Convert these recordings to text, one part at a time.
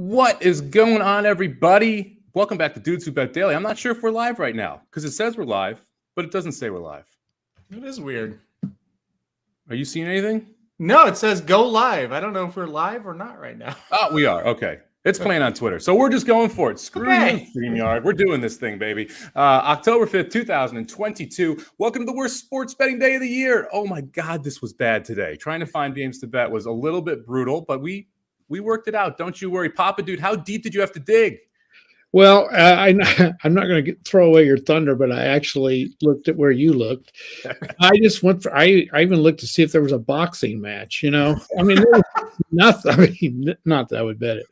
What is going on, everybody? Welcome back to Dudes Who Bet Daily. I'm not sure if we're live right now because it says we're live, but it doesn't say we're live. It is weird. Are you seeing anything? No, it says go live. I don't know if we're live or not right now. Oh, we are. Okay. It's playing on Twitter. So we're just going for it. Screw you, StreamYard. We're doing this thing, baby. October 5th, 2022. Welcome to the worst sports betting day of the year. Oh, my God, this was bad today. Trying to find games to bet was a little bit brutal, but we worked it out. Don't you worry. Papa Dude, how deep did you have to dig? Well, I'm not going to throw away your thunder, but I actually looked at where you looked. I just went for. I even looked to see if there was a boxing match. You know, I mean, there was nothing. I mean, not that I would bet it.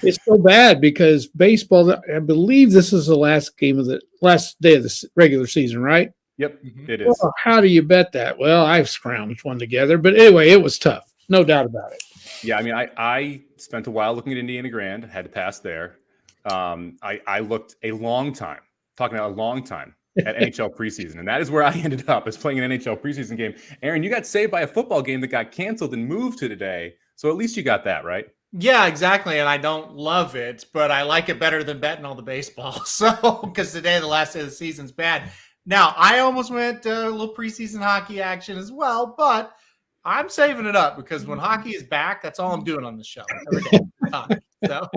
It's so bad because baseball. I believe this is the last game of the last day of the regular season, right? Yep, it is. Well, how do you bet that? Well, I've scrounged one together, but anyway, it was tough, no doubt about it. Yeah, I mean, I spent a while looking at Indiana Grand. Had to pass there. I looked a long time, talking about a long time at NHL preseason, and that is where I ended up, is playing an NHL preseason game. Aaron, you got saved by a football game that got canceled and moved to today, so at least you got that, right? Yeah, exactly, and I don't love it, but I like it better than betting all the baseball, so, because today, the last day of the season's bad. Now, I almost went a little preseason hockey action as well, but I'm saving it up because when hockey is back, that's all I'm doing on the show every day. So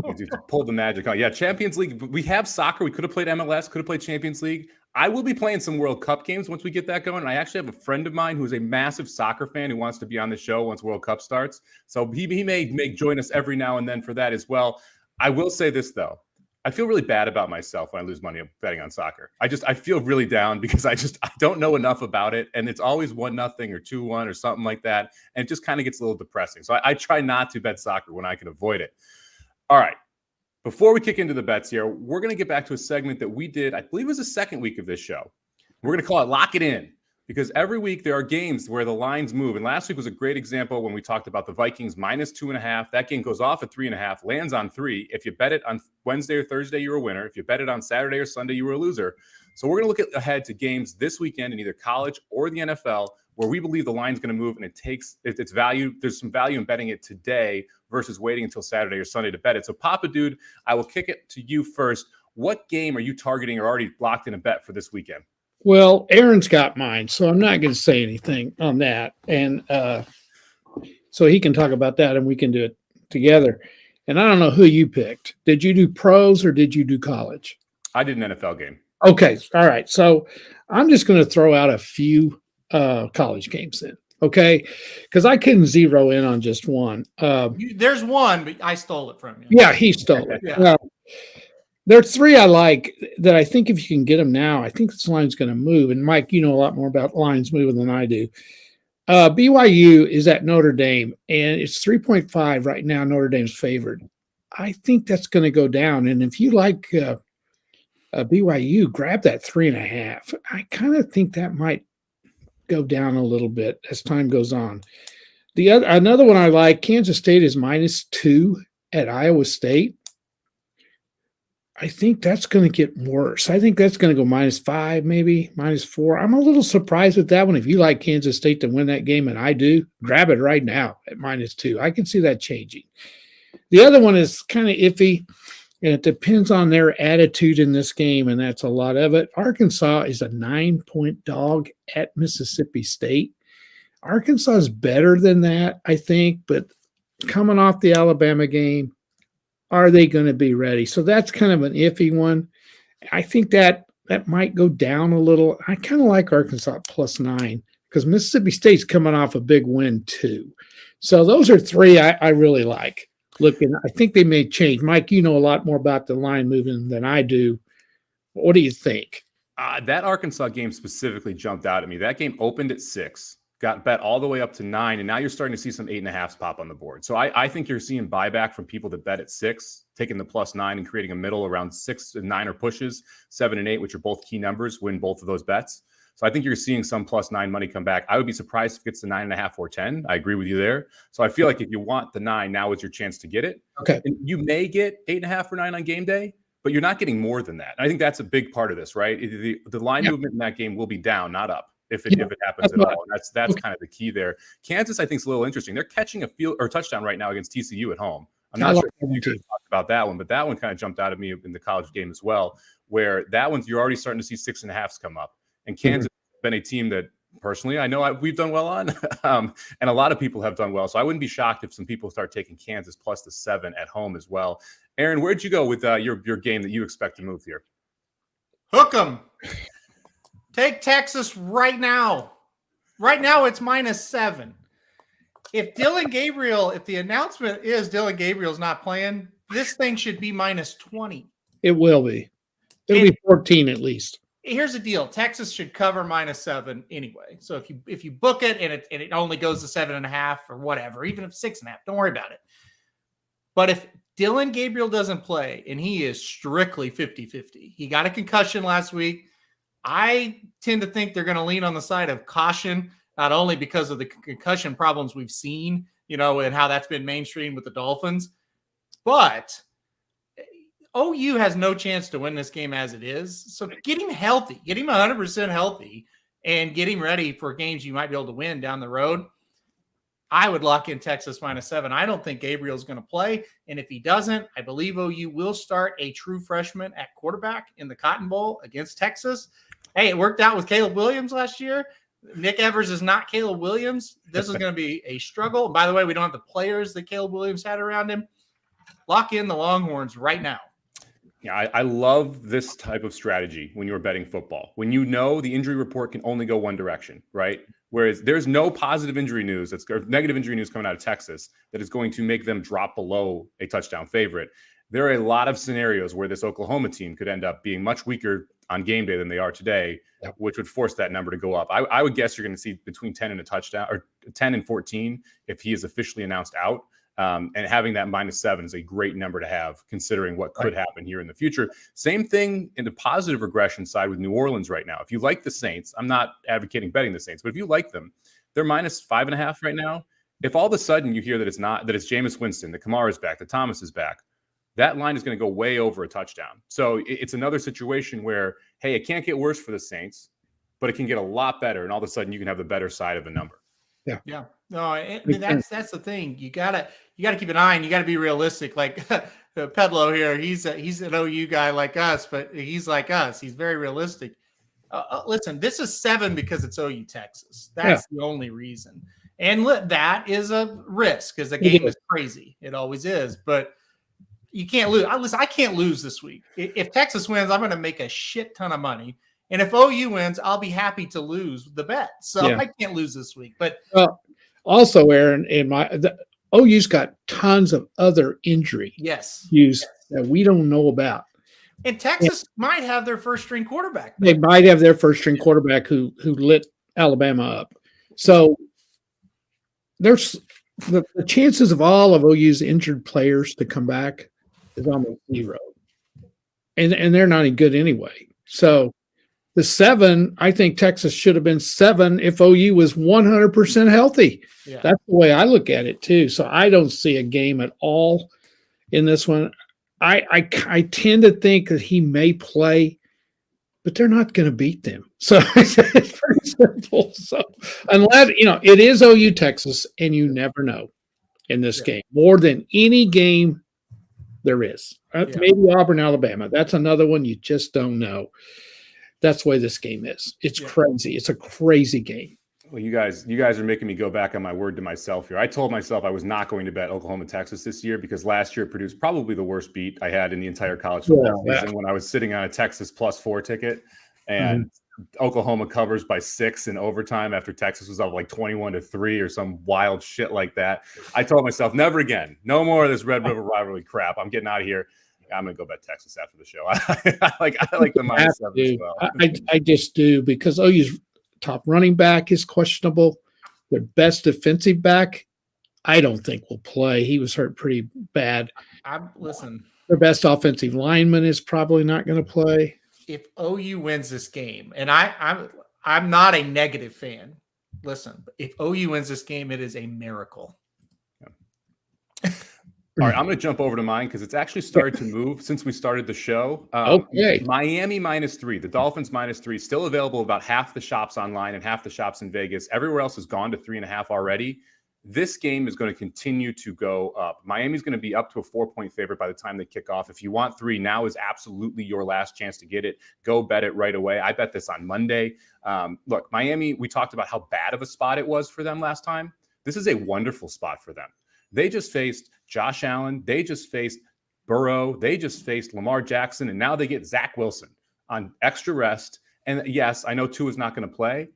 pull the magic on. Yeah, Champions League. We have soccer. We could have played MLS, could have played Champions League. I will be playing some World Cup games once we get that going. And I actually have a friend of mine who is a massive soccer fan who wants to be on the show once World Cup starts. So he may join us every now and then for that as well. I will say this, though. I feel really bad about myself when I lose money betting on soccer. I feel really down because I don't know enough about it. And it's always 1-0 or 2-1 or something like that. And it just kind of gets a little depressing. So I try not to bet soccer when I can avoid it. All right. Before we kick into the bets here, we're going to get back to a segment that we did, I believe it was the second week of this show. We're going to call it Lock It In, because every week there are games where the lines move. And last week was a great example when we talked about the Vikings -2.5. That game goes off at 3.5, lands on 3. If you bet it on Wednesday or Thursday, you're a winner. If you bet it on Saturday or Sunday, you were a loser. So we're going to look ahead to games this weekend in either college or the NFL where we believe the line's going to move and it's value. There's some value in betting it today versus waiting until Saturday or Sunday to bet it. So Papa Dude, I will kick it to you first. What game are you targeting or already locked in a bet for this weekend? Well, Aaron's got mine, so I'm not going to say anything on that. And so he can talk about that and we can do it together. And I don't know who you picked. Did you do pros or did you do college? I did an NFL game. Okay. All right. So I'm just going to throw out a few college games then. Okay. Because I couldn't zero in on just one. There's one, but I stole it from you. Yeah, he stole it. Yeah. There are three I like that I think if you can get them now, I think this line's going to move. And Mike, you know a lot more about lines moving than I do. BYU is at Notre Dame, and it's 3.5 right now. Notre Dame's favored. I think that's going to go down. And if you like BYU, grab that 3.5. I kind of think that might go down a little bit as time goes on. Another one I like, Kansas State is -2 at Iowa State. I think that's going to get worse. I think that's going to go -5, maybe -4. I'm a little surprised with that one. If you like Kansas State to win that game, and I do, grab it right now at -2. I can see that changing. The other one is kind of iffy, and it depends on their attitude in this game, and that's a lot of it. Arkansas is a 9-point dog at Mississippi State. Arkansas is better than that, I think, but coming off the Alabama game, are they going to be ready? So that's kind of an iffy one. I think that might go down a little. I kind of like Arkansas +9 because Mississippi State's coming off a big win too. So those are three I really like. Looking, I think they may change. Mike, you know a lot more about the line moving than I do. What do you think? That Arkansas game specifically jumped out at me. That game opened at 6. Got bet all the way up to 9, and now you're starting to see some 8.5s pop on the board. So I think you're seeing buyback from people that bet at 6, taking the +9 and creating a middle around 6 and 9 or pushes, 7 and 8, which are both key numbers, win both of those bets. So I think you're seeing some +9 money come back. I would be surprised if it gets to 9.5 or 10. I agree with you there. So I feel like if you want the 9, now is your chance to get it. Okay. And you may get 8.5 or 9 on game day, but you're not getting more than that. And I think that's a big part of this, right? The line movement in that game will be down, not up. If it happens at all. And that's kind of the key there. Kansas, I think, is a little interesting. They're catching a touchdown right now against TCU at home. I'm not sure if you guys talked about that one, but that one kind of jumped out at me in the college game as well, where that one's you're already starting to see 6.5s come up. And Kansas has been a team that personally I know we've done well on, and a lot of people have done well. So I wouldn't be shocked if some people start taking Kansas plus the 7 at home as well. Aaron, where'd you go with your game that you expect to move here? Hook 'em. Take Texas right now. Right now, it's -7. If the announcement is Dylan Gabriel's not playing, this thing should be -20. It will be. It'll be 14 at least. Here's the deal: Texas should cover -7 anyway. So if you book it and it only goes to 7.5 or whatever, even if 6.5, don't worry about it. But if Dylan Gabriel doesn't play and he is strictly 50-50, he got a concussion last week. I tend to think they're going to lean on the side of caution, not only because of the concussion problems we've seen, and how that's been mainstream with the Dolphins, but OU has no chance to win this game as it is. So get him healthy, get him 100% healthy, and get him ready for games you might be able to win down the road. I would lock in Texas -7. I don't think Gabriel's going to play. And if he doesn't, I believe OU will start a true freshman at quarterback in the Cotton Bowl against Texas. Hey, it worked out with Caleb Williams last year. Nick Evers is not Caleb Williams. This is going to be a struggle. And by the way, we don't have the players that Caleb Williams had around him. Lock in the Longhorns right now. Yeah, I love this type of strategy when you're betting football. When you know the injury report can only go one direction, right? Whereas there's no positive injury news, negative injury news coming out of Texas that is going to make them drop below a touchdown favorite. There are a lot of scenarios where this Oklahoma team could end up being much weaker on game day than they are today, which would force that number to go up. I would guess you're going to see between 10 and a touchdown, or 10 and 14 if he is officially announced out. And having that -7 is a great number to have, considering what could happen here in the future. Same thing in the positive regression side with New Orleans right now. If you like the Saints, I'm not advocating betting the Saints, but if you like them, they're -5.5 right now. If all of a sudden you hear that it's Jameis Winston, that Kamara's back, that Thomas is back, that line is going to go way over a touchdown. So it's another situation where, hey, it can't get worse for the Saints, but it can get a lot better. And all of a sudden you can have the better side of a number. Yeah. No, that's the thing. You gotta keep an eye, and you gotta be realistic. Like Pedlo here, he's an OU guy like us, but he's like us. He's very realistic. Listen, this is 7 because it's OU Texas. That's the only reason. And that is a risk because the game is crazy. It always is, but you can't lose. I can't lose this week. If Texas wins, I'm going to make a shit ton of money. And if OU wins, I'll be happy to lose the bet. So I can't lose this week. But also, Aaron, OU's got tons of other injury issues that we don't know about. And Texas might have their first string quarterback. They might have their first string quarterback who lit Alabama up. So there's the chances of all of OU's injured players to come back is almost 0. And they're not any good anyway. So the 7, I think Texas should have been 7 if OU was 100% healthy. Yeah. That's the way I look at it too. So I don't see a game at all in this one. I tend to think that he may play, but they're not going to beat them. So it's pretty simple. So unless, it is OU Texas, and you never know in this game more than any game there is. Maybe Auburn, Alabama. That's another one you just don't know. That's the way this game is. It's crazy. It's a crazy game. Well, you guys are making me go back on my word to myself here. I told myself I was not going to bet Oklahoma, Texas this year because last year it produced probably the worst beat I had in the entire college football season when I was sitting on a Texas +4 ticket and Oklahoma covers by 6 in overtime after Texas was up like 21-3 or some wild shit like that. I told myself, never again. No more of this Red River rivalry crap. I'm getting out of here. I'm going to go bet Texas after the show. I like the -7 as well. I just do because OU's top running back is questionable. Their best defensive back, I don't think will play. He was hurt pretty bad. Their best offensive lineman is probably not going to play. If OU wins this game, and I'm not a negative fan. Listen, if OU wins this game, it is a miracle. All right, I'm going to jump over to mine because it's actually started to move since we started the show. Miami -3, the Dolphins -3, still available about half the shops online and half the shops in Vegas. Everywhere else has gone to 3.5 already. This game is going to continue to go up. Miami's going to be up to a 4-point favorite by the time they kick off. If you want 3, now is absolutely your last chance to get it. Go bet it right away. I bet this on Monday. Look, Miami, we talked about how bad of a spot it was for them last time. This is a wonderful spot for them. They just faced Josh Allen. They just faced Burrow. They just faced Lamar Jackson. And now they get Zach Wilson on extra rest. And yes, I know Tua is not going to play,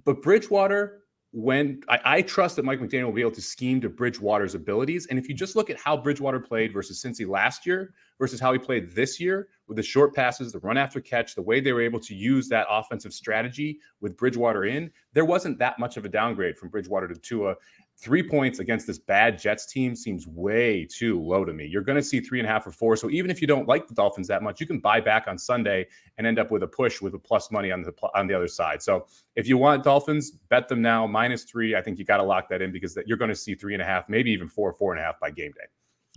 but Bridgewater, when I trust that Mike McDaniel will be able to scheme to Bridgewater's abilities. And if you just look at how Bridgewater played versus Cincy last year versus how he played this year with the short passes, the run after catch, the way they were able to use that offensive strategy with Bridgewater in, there wasn't that much of a downgrade from Bridgewater to Tua. 3 points against this bad Jets team seems way too low to me. You're going to see 3.5 or 4. So even if you don't like the Dolphins that much, you can buy back on Sunday and end up with a push with a plus money on the other side. So if you want Dolphins, bet them now -3. I think you got to lock that in because you're going to see 3.5, maybe even 4.5 by game day.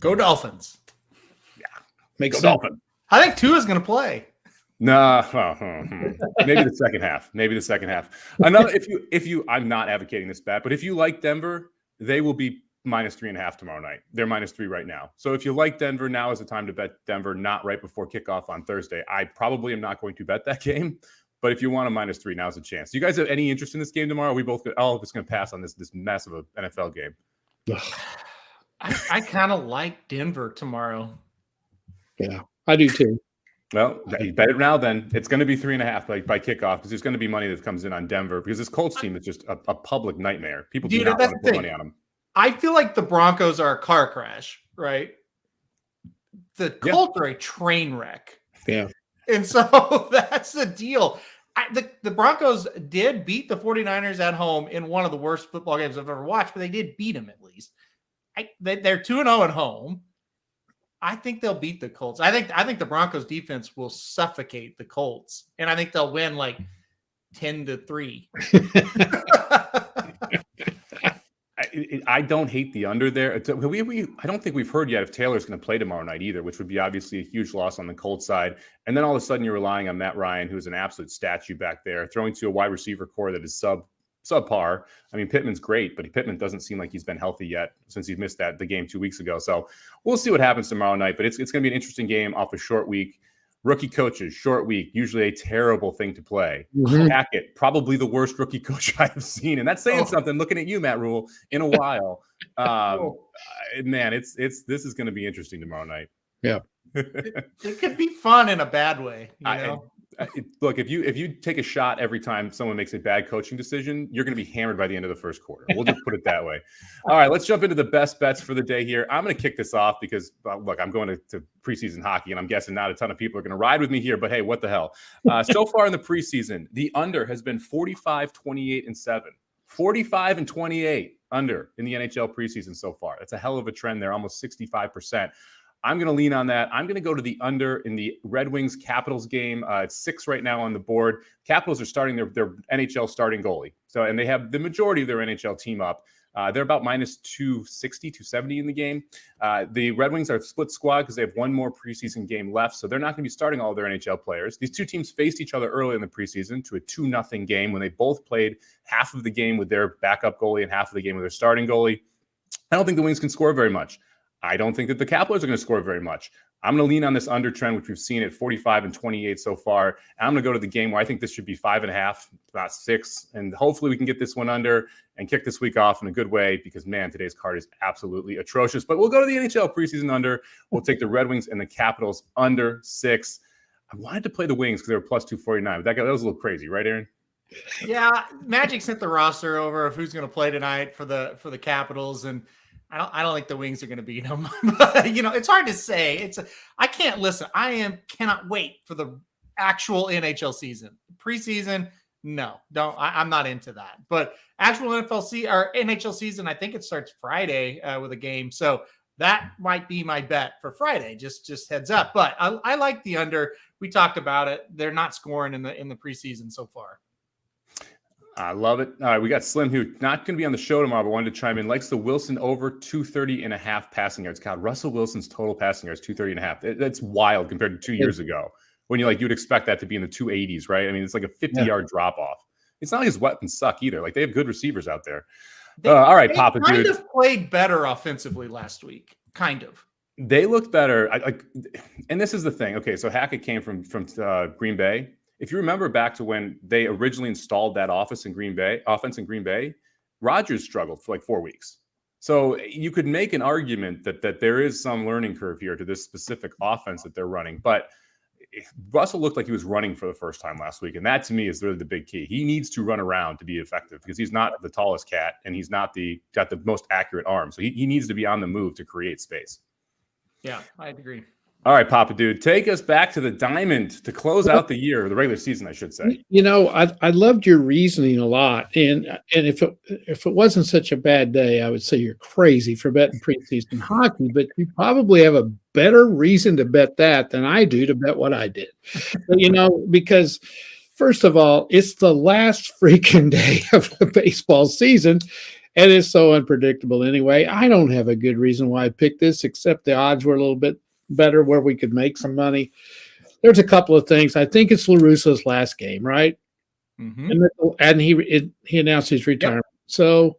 Go Dolphins. Yeah, Makes go sense. Dolphins. I think Tua's going to play. No, maybe the second half. Maybe the second half. Another, if you, I'm not advocating this bet, but if you like Denver, they will be -3.5 tomorrow night. They're -3 right now. So if you like Denver, now is the time to bet Denver, not right before kickoff on Thursday. I probably am not going to bet that game, but if you want a -3, now's a chance. Do you guys have any interest in this game tomorrow? Are we both all of us going to pass on this mess of an NFL game? I kind of like Denver tomorrow. Yeah, I do too. Well, you bet it now then. It's going to be 3.5 by kickoff because there's going to be money that comes in on Denver because this Colts team is just a public nightmare. People do not want to put money on them. I feel like the Broncos are a car crash, right? The Colts are a train wreck. Yeah. And so that's the deal. The Broncos did beat the 49ers at home in one of the worst football games I've ever watched, but they did beat them at least. They're 2-0 at home. I think they'll beat the Colts. I think the Broncos defense will suffocate the Colts, and I think they'll win like 10-3. I don't hate the under there. I don't think we've heard yet if Taylor's going to play tomorrow night either, which would be obviously a huge loss on the Colts side. And then all of a sudden you're relying on Matt Ryan, who's an absolute statue back there, throwing to a wide receiver core that is subpar. I mean, Pittman's great, but Pittman doesn't seem like he's been healthy yet since he missed the game 2 weeks ago. So we'll see what happens tomorrow night, but it's going to be an interesting game off a short week. Rookie coaches, short week, usually a terrible thing to play. Hackett, probably the worst rookie coach I have seen. And that's saying something looking at you, Matt Rule, in a while. Man, this is going to be interesting tomorrow night. Yeah. It could be fun in a bad way. You know? Look, if you take a shot every time someone makes a bad coaching decision, you're going to be hammered by the end of the first quarter. We'll just put it that way. All right, let's jump into the best bets for the day here. I'm going to kick this off because, look, I'm going to preseason hockey, and I'm guessing not a ton of people are going to ride with me here, but hey, what the hell? So far in the preseason, the under has been 45, 28, and 7. 45 and 28 under in the NHL preseason so far. That's a hell of a trend there, almost 65%. I'm going to lean on that. I'm going to go to the under in the Red Wings Capitals game. It's 6 right now on the board. Capitals are starting their NHL starting goalie. So, and they have the majority of their NHL team up. They're about -260, 270 in the game. The Red Wings are a split squad because they have one more preseason game left. So they're not going to be starting all their NHL players. These two teams faced each other early in the preseason to a 2-0 game when they both played half of the game with their backup goalie and half of the game with their starting goalie. I don't think the Wings can score very much. I don't think that the Capitals are going to score very much. I'm going to lean on this under trend, which we've seen at 45 and 28 so far. And I'm going to go to the game where I think this should be 5.5, about 6. And hopefully we can get this one under and kick this week off in a good way because, man, today's card is absolutely atrocious. But we'll go to the NHL preseason under. We'll take the Red Wings and the Capitals under 6. I wanted to play the Wings because they were plus 249. But that was a little crazy, right, Aaron? Yeah, Magic sent the roster over of who's going to play tonight for the Capitals, and I don't think the Wings are going to beat them. But, it's hard to say. I can't listen. Cannot wait for the actual NHL season. Preseason, no, don't. I'm not into that. But actual NHL season, I think it starts Friday with a game. So that might be my bet for Friday. Just heads up. But I like the under. We talked about it. They're not scoring in the preseason so far. I love it. All right, we got Slim, who not going to be on the show tomorrow, but wanted to chime in. Likes the Wilson over 230.5 passing yards. God, Russell Wilson's total passing yards 230.5. That's wild compared to 2 years ago when you'd expect that to be in the 280s, right? I mean, it's like a 50-yard drop off. It's not like his weapons suck either. Like they have good receivers out there. All right, They Papa, kind dude. of played better offensively last week. Kind of. They looked better. And this is the thing. Okay, so Hackett came from Green Bay. If you remember back to when they originally installed that offense in Green Bay, Rodgers struggled for like 4 weeks. So you could make an argument that there is some learning curve here to this specific offense that they're running. But Russell looked like he was running for the first time last week. And that to me is really the big key. He needs to run around to be effective because he's not the tallest cat and he's not got the most accurate arm. So he needs to be on the move to create space. Yeah, I agree. All right, Papa Dude, take us back to the diamond to close out the year, the regular season, I should say. I loved your reasoning a lot, and if it wasn't such a bad day, I would say you're crazy for betting preseason hockey. But you probably have a better reason to bet that than I do to bet what I did. Because first of all, it's the last freaking day of the baseball season. And it's so unpredictable anyway. I don't have a good reason why I picked this, except the odds were a little bit better where we could make some money. There's a couple of things. I think it's LaRusso's last game, right? Mm-hmm. And he announced his retirement. Yep. So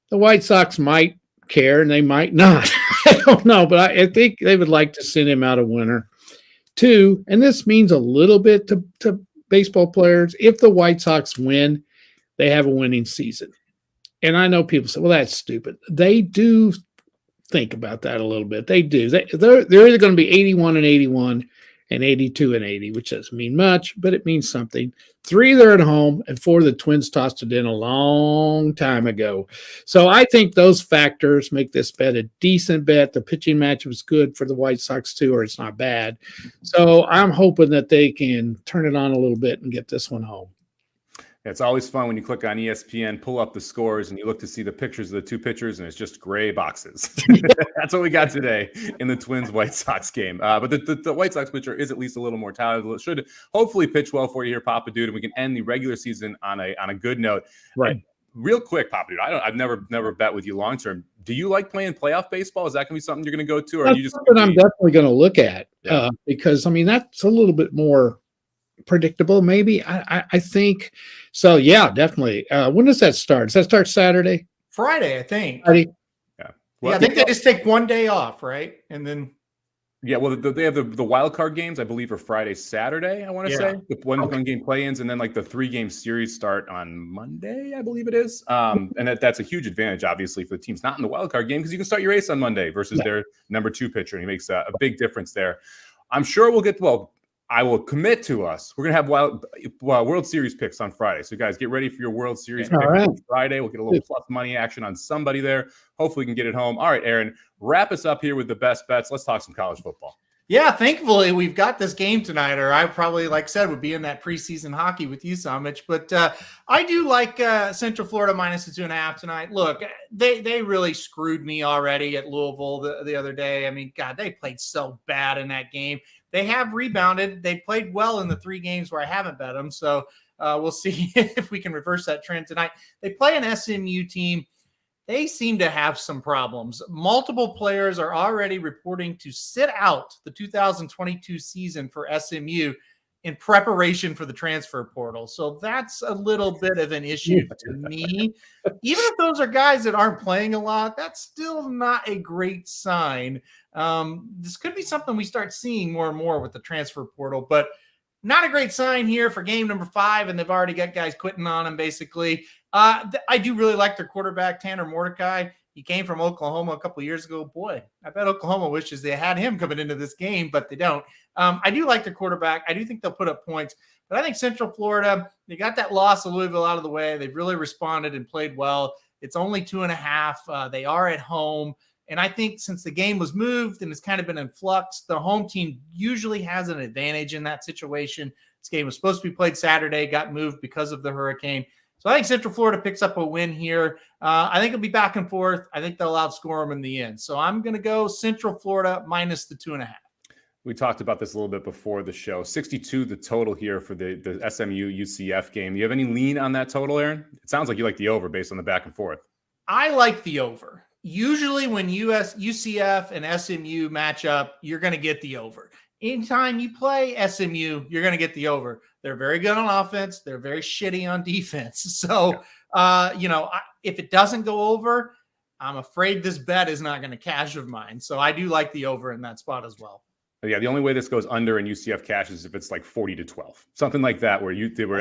the White Sox might care and they might not. I don't know, but I think they would like to send him out a winner. 2, and this means a little bit to baseball players. If the White Sox win, they have a winning season. And I know people say, well, that's stupid. They do think about that a little bit. They do. They're either going to be 81-81 and 82-80, which doesn't mean much, but it means something. 3, they're at home, and 4, the Twins tossed it in a long time ago. So I think those factors make this bet a decent bet. The pitching matchup is good for the White Sox too, or it's not bad. So I'm hoping that they can turn it on a little bit and get this one home. It's always fun when you click on ESPN, pull up the scores, and you look to see the pictures of the two pitchers, and it's just gray boxes. That's what we got today in the Twins-White Sox game. But the White Sox pitcher is at least a little more talented. It should hopefully pitch well for you here, Papa Dude, and we can end the regular season on a good note. Right. And real quick, Papa Dude, I've never bet with you long term. Do you like playing playoff baseball? Is that going to be something you're going to go to, or that's are you just? Something I'm definitely going to look at because that's a little bit more predictable, maybe. I think so. Yeah, definitely. When does that start? Does that start Saturday? Friday, I think. Friday? Yeah. Well, I think they just take one day off, right? And then well, they have the wild card games, I believe, are Friday, Saturday. I want to say the one game play-ins, and then like the 3-game series start on Monday, I believe it is. And that's a huge advantage, obviously, for the teams not in the wild card game because you can start your ace on Monday versus their number 2 pitcher, and he makes a big difference there. I'm sure we'll get I will commit to us. We're going to have World Series picks on Friday. So, guys, get ready for your World Series picks on Friday. We'll get a little plus money action on somebody there. Hopefully, we can get it home. All right, Aaron, wrap us up here with the best bets. Let's talk some college football. Yeah, thankfully, we've got this game tonight, or I probably, like I said, would be in that preseason hockey with you, Somich. But I do like Central Florida minus the 2.5 tonight. Look, they really screwed me already at Louisville the other day. I mean, God, they played so bad in that game. They have rebounded. They played well in the 3 games where I haven't bet them. So we'll see if we can reverse that trend tonight. They play an SMU team. They seem to have some problems. Multiple players are already reporting to sit out the 2022 season for SMU in preparation for the transfer portal. So that's a little bit of an issue to me. Even if those are guys that aren't playing a lot, that's still not a great sign. This could be something we start seeing more and more with the transfer portal, but not a great sign here for game number 5, and they've already got guys quitting on them, basically. I do really like their quarterback, Tanner Mordecai. He came from Oklahoma a couple of years ago. Boy, I bet Oklahoma wishes they had him coming into this game, but they don't. I do like their quarterback. I do think they'll put up points, but I think Central Florida, they got that loss of Louisville out of the way. They've really responded and played well. It's only 2.5. They are at home. And I think since the game was moved and it's kind of been in flux, the home team usually has an advantage in that situation. This game was supposed to be played Saturday, got moved because of the hurricane. So I think Central Florida picks up a win here. I think it'll be back and forth. I think they'll outscore them in the end. So I'm going to go Central Florida minus the 2.5. We talked about this a little bit before the show. 62 the total here for the SMU UCF game. Do you have any lean on that total, Aaron? It sounds like you like the over based on the back and forth. I like the over. Usually when UCF and SMU match up, you're going to get the over. anytime you play SMU, you're going to get the over. They're very good on offense. They're very shitty on defense. So, if it doesn't go over, I'm afraid this bet is not going to cash of mine. So I do like the over in that spot as well. Yeah, the only way this goes under in UCF cash is if it's like 40-12, something like that, where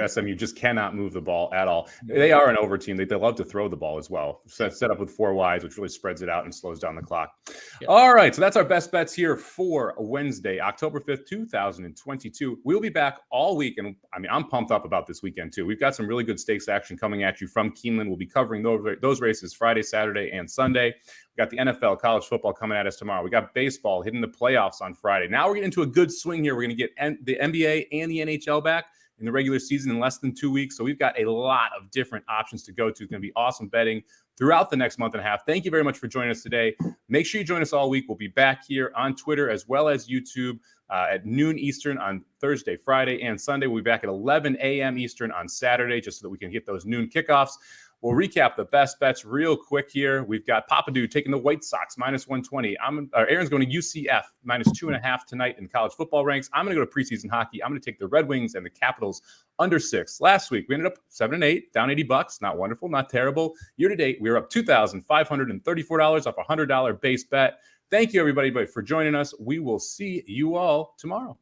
SMU just cannot move the ball at all. They are an over team. They love to throw the ball as well. Set up with 4 wides, which really spreads it out and slows down the clock. Yep. All right, so that's our best bets here for Wednesday, October 5th, 2022. We'll be back all week, and I'm pumped up about this weekend too. We've got some really good stakes action coming at you from Keeneland. We'll be covering those races Friday, Saturday, and Sunday. We got the NFL, college football coming at us tomorrow. We got baseball hitting the playoffs on Friday. Now we're getting into a good swing here. We're going to get the NBA and the NHL back in the regular season in less than 2 weeks. So we've got a lot of different options to go to. It's going to be awesome betting throughout the next month and a half. Thank you very much for joining us today. Make sure you join us all week. We'll be back here on Twitter as well as YouTube at noon Eastern on Thursday, Friday, and Sunday. We'll be back at 11 a.m. Eastern on Saturday just so that we can get those noon kickoffs. We'll recap the best bets real quick here. We've got Papadou taking the White Sox -120. Aaron's going to UCF -2.5 tonight in college football ranks. I'm going to go to preseason hockey. I'm going to take the Red Wings and the Capitals under 6. Last week, we ended up 7-8, down $80. Not wonderful, not terrible. Year to date, we were up $2,534 off a $100 base bet. Thank you, everybody, for joining us. We will see you all tomorrow.